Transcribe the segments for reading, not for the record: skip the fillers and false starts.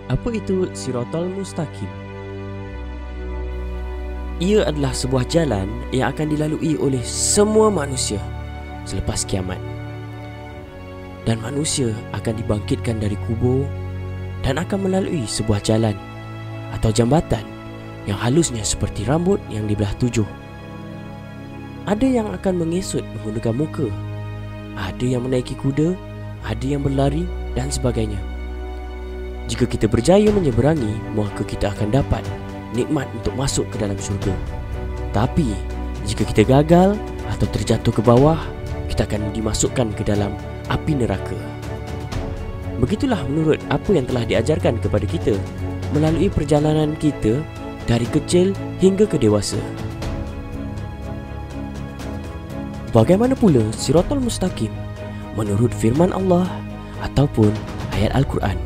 Apa itu Siratal Mustaqim? Ia adalah sebuah jalan yang akan dilalui oleh semua manusia selepas kiamat. Dan manusia akan dibangkitkan dari kubur dan akan melalui sebuah jalan atau jambatan yang halusnya seperti rambut yang dibelah tujuh. Ada yang akan mengesut menggunakan muka, ada yang menaiki kuda, ada yang berlari dan sebagainya. Jika kita berjaya menyeberangi, maka kita akan dapat nikmat untuk masuk ke dalam syurga. Tapi jika kita gagal atau terjatuh ke bawah, kita akan dimasukkan ke dalam api neraka. Begitulah menurut apa yang telah diajarkan kepada kita melalui perjalanan kita dari kecil hingga ke dewasa. Bagaimana pula Siratal Mustaqim menurut firman Allah ataupun ayat Al-Quran?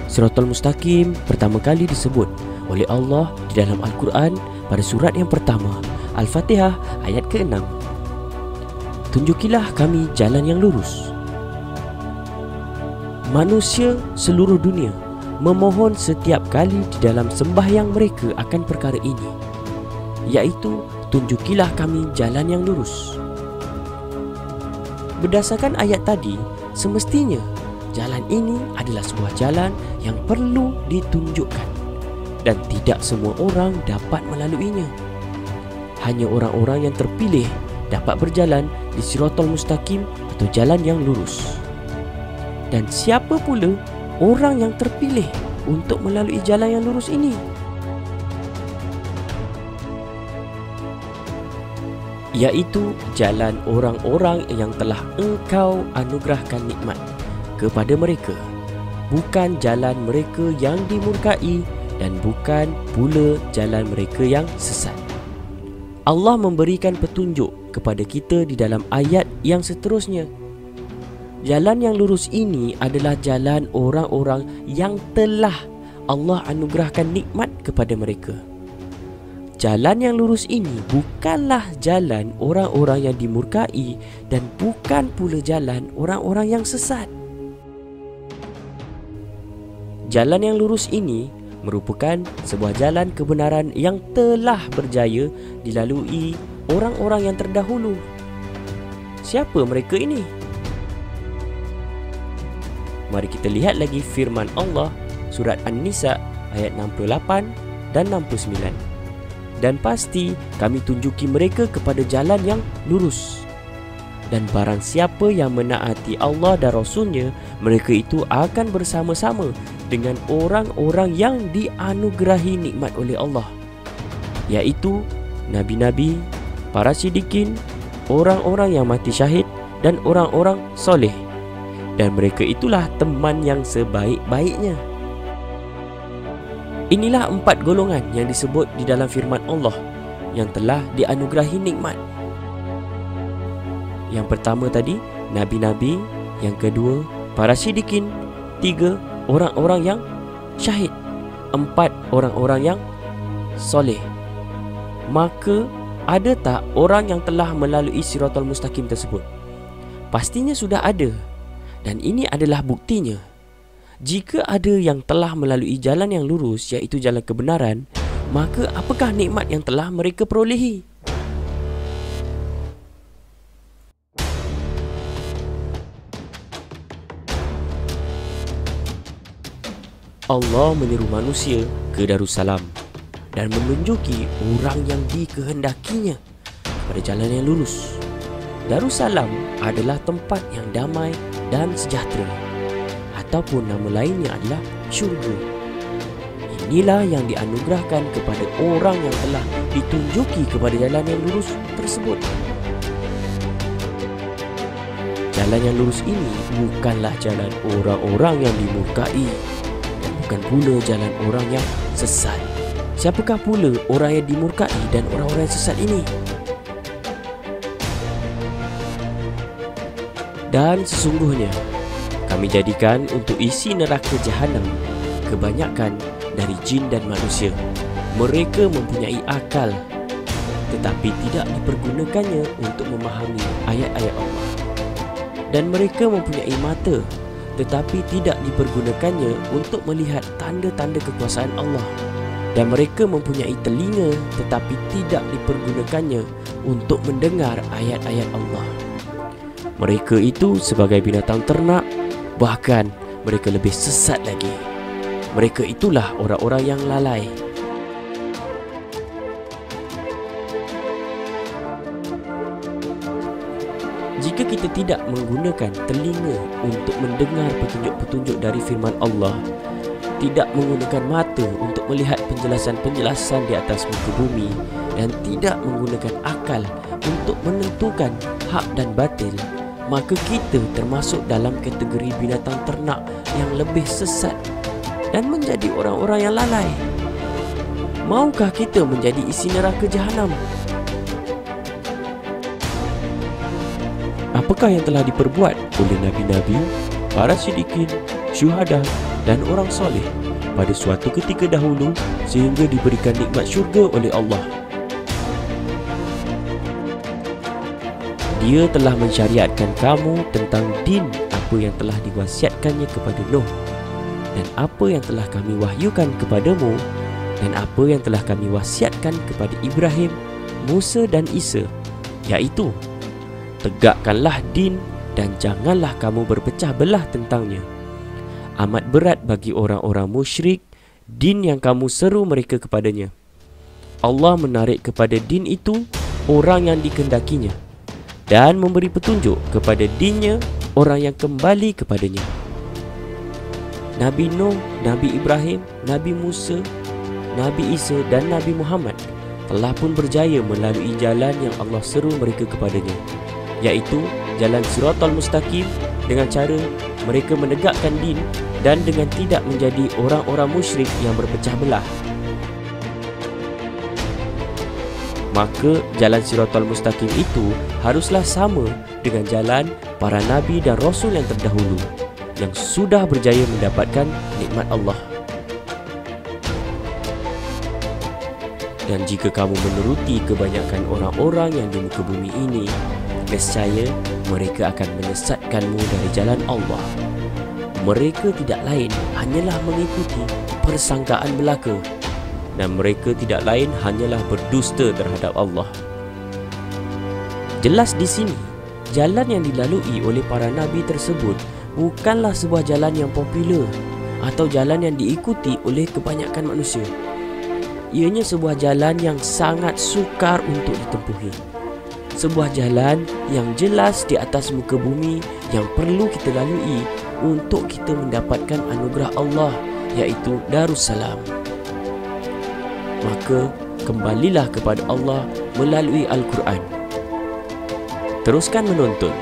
Siratal Mustaqim pertama kali disebut oleh Allah di dalam Al-Quran pada surat yang pertama, Al-Fatihah ayat ke-6. Tunjukilah kami jalan yang lurus. Manusia seluruh dunia memohon setiap kali di dalam sembahyang mereka akan perkara ini, iaitu tunjukilah kami jalan yang lurus. Berdasarkan ayat tadi, semestinya jalan ini adalah sebuah jalan yang perlu ditunjukkan dan tidak semua orang dapat melaluinya. Hanya orang-orang yang terpilih dapat berjalan di Siratal Mustaqim atau jalan yang lurus. Dan siapa pula orang yang terpilih untuk melalui jalan yang lurus ini? Iaitu jalan orang-orang yang telah Engkau anugerahkan nikmat kepada mereka, bukan jalan mereka yang dimurkai dan bukan pula jalan mereka yang sesat. Allah memberikan petunjuk kepada kita di dalam ayat yang seterusnya. Jalan yang lurus ini adalah jalan orang-orang yang telah Allah anugerahkan nikmat kepada mereka. Jalan yang lurus ini bukanlah jalan orang-orang yang dimurkai dan bukan pula jalan orang-orang yang sesat. Jalan yang lurus ini merupakan sebuah jalan kebenaran yang telah berjaya dilalui orang-orang yang terdahulu. Siapa mereka ini? Mari kita lihat lagi firman Allah surat An-Nisa ayat 68 dan 69. Dan pasti kami tunjuki mereka kepada jalan yang lurus. Dan barang siapa yang menaati Allah dan Rasul-Nya, mereka itu akan bersama-sama dengan orang-orang yang dianugerahi nikmat oleh Allah, iaitu Nabi-Nabi, para siddiqin, orang-orang yang mati syahid dan orang-orang soleh. Dan mereka itulah teman yang sebaik-baiknya. Inilah 4 golongan yang disebut di dalam firman Allah yang telah dianugerahi nikmat. Yang pertama tadi, Nabi-Nabi. Yang kedua, para siddiqin. 3, orang-orang yang syahid. 4, orang-orang yang soleh. Maka, ada tak orang yang telah melalui Siratal Mustaqim tersebut? Pastinya sudah ada. Dan ini adalah buktinya. Jika ada yang telah melalui jalan yang lurus, iaitu jalan kebenaran, maka apakah nikmat yang telah mereka perolehi? Allah menyeru manusia ke Darussalam dan menunjuki orang yang dikehendakinya pada jalan yang lurus. Darussalam adalah tempat yang damai dan sejahtera, ataupun nama lainnya adalah syurga. Inilah yang dianugerahkan kepada orang yang telah ditunjuki kepada jalan yang lurus tersebut. Jalan yang lurus ini bukanlah jalan orang-orang yang dimurkai dan bukan pula jalan orang yang sesat. Siapakah pula orang yang dimurkai dan orang-orang yang sesat ini? Dan sesungguhnya kami jadikan untuk isi neraka jahanam kebanyakan dari jin dan manusia. Mereka mempunyai akal, tetapi tidak dipergunakannya untuk memahami ayat-ayat Allah. Dan mereka mempunyai mata, tetapi tidak dipergunakannya untuk melihat tanda-tanda kekuasaan Allah. Dan mereka mempunyai telinga tetapi tidak dipergunakannya untuk mendengar ayat-ayat Allah. Mereka itu sebagai binatang ternak, bahkan mereka lebih sesat lagi. Mereka itulah orang-orang yang lalai. Jika kita tidak menggunakan telinga untuk mendengar petunjuk-petunjuk dari firman Allah, tidak menggunakan mata untuk melihat penjelasan-penjelasan di atas muka bumi, dan tidak menggunakan akal untuk menentukan hak dan batil, maka kita termasuk dalam kategori binatang ternak yang lebih sesat dan menjadi orang-orang yang lalai. Maukah kita menjadi isi neraka Jahanam? Apakah yang telah diperbuat oleh Nabi-Nabi, para siddiqin, syuhada dan orang soleh pada suatu ketika dahulu sehingga diberikan nikmat syurga oleh Allah? Dia telah mensyariatkan kamu tentang din apa yang telah diwasiatkannya kepada Nuh, dan apa yang telah kami wahyukan kepadamu, dan apa yang telah kami wasiatkan kepada Ibrahim, Musa dan Isa, iaitu tegakkanlah din dan janganlah kamu berpecah belah tentangnya. Amat berat bagi orang-orang musyrik din yang kamu seru mereka kepadanya. Allah menarik kepada din itu orang yang dikehendakinya, dan memberi petunjuk kepada dinnya orang yang kembali kepadanya. Nabi Nuh, Nabi Ibrahim, Nabi Musa, Nabi Isa dan Nabi Muhammad telah pun berjaya melalui jalan yang Allah seru mereka kepadanya, iaitu jalan Siratal Mustaqim, dengan cara mereka menegakkan din dan dengan tidak menjadi orang-orang musyrik yang berpecah belah. Maka jalan Siratal Mustaqim itu haruslah sama dengan jalan para nabi dan rasul yang terdahulu yang sudah berjaya mendapatkan nikmat Allah. Dan jika kamu menuruti kebanyakan orang-orang yang di muka bumi ini, nescaya mereka akan menyesatkanmu dari jalan Allah. Mereka tidak lain hanyalah mengikuti persangkaan belaka, dan mereka tidak lain hanyalah berdusta terhadap Allah. Jelas di sini, jalan yang dilalui oleh para nabi tersebut bukanlah sebuah jalan yang popular atau jalan yang diikuti oleh kebanyakan manusia. Ianya sebuah jalan yang sangat sukar untuk ditempuhi. Sebuah jalan yang jelas di atas muka bumi yang perlu kita lalui untuk kita mendapatkan anugerah Allah, iaitu Darussalam. Maka kembalilah kepada Allah melalui Al-Quran. Teruskan menonton